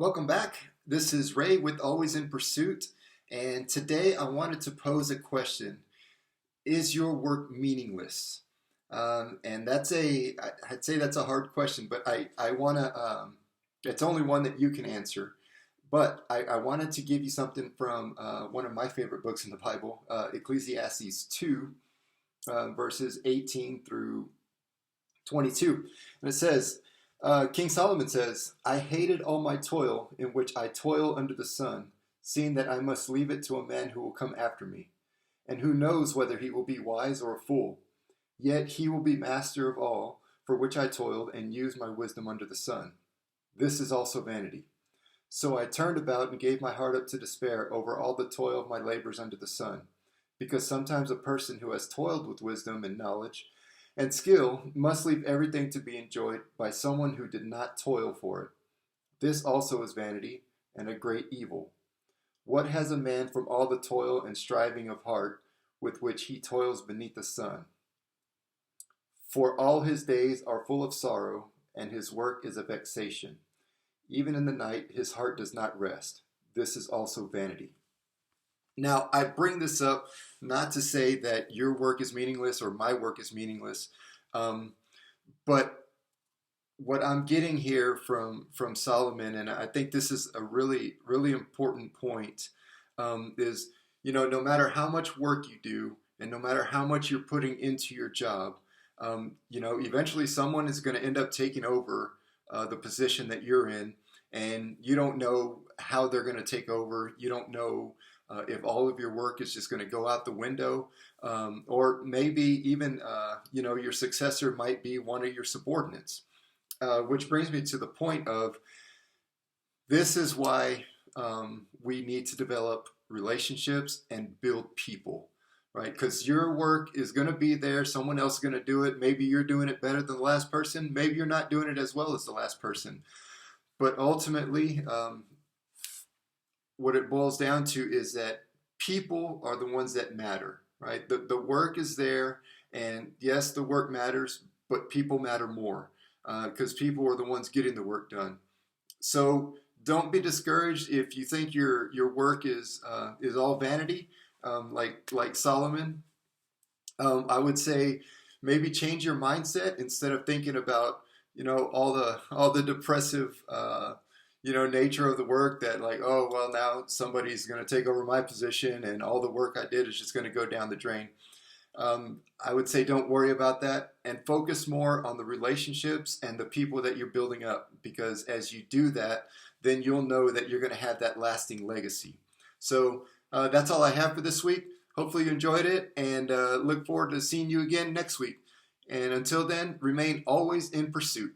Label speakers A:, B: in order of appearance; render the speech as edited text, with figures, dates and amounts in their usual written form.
A: Welcome back. This is Ray with Always in Pursuit, and today I wanted to pose a question. Is your work meaningless? And I'd say that's a hard question, but I want to, it's only one that you can answer. But I wanted to give you something from one of my favorite books in the Bible, Ecclesiastes 2, verses 18 through 22. And it says, King Solomon says, I hated all my toil in which I toil under the sun, seeing that I must leave it to a man who will come after me, and who knows whether he will be wise or a fool. Yet he will be master of all, for which I toiled and used my wisdom under the sun. This is also vanity. So I turned about and gave my heart up to despair over all the toil of my labors under the sun, because sometimes a person who has toiled with wisdom and knowledge and skill must leave everything to be enjoyed by someone who did not toil for it. This also is vanity and a great evil. What has a man from all the toil and striving of heart with which he toils beneath the sun? For all his days are full of sorrow, and his work is a vexation. Even in the night his heart does not rest. This is also vanity. Now, I bring this up not to say that your work is meaningless or my work is meaningless, but what I'm getting here from Solomon, and I think this is a really, really important point, is, no matter how much work you do and no matter how much you're putting into your job, eventually someone is going to end up taking over the position that you're in, and you don't know how they're going to take over. You don't know if all of your work is just going to go out the window, or maybe even, your successor might be one of your subordinates. Which brings me to the point of this is why we need to develop relationships and build people, right? Because your work is going to be there. Someone else is going to do it. Maybe you're doing it better than the last person. Maybe you're not doing it as well as the last person. But ultimately, what it boils down to is that people are the ones that matter, right? The work is there, and yes, the work matters, but people matter more because people are the ones getting the work done. So don't be discouraged if you think your work is all vanity, like Solomon. I would say maybe change your mindset instead of thinking about all the depressive nature of the work that like, oh, well, now somebody's going to take over my position and all the work I did is just going to go down the drain. I would say don't worry about that and focus more on the relationships and the people that you're building up, because as you do that, then you'll know that you're going to have that lasting legacy. So that's all I have for this week. Hopefully you enjoyed it, and look forward to seeing you again next week. And until then, remain always in pursuit.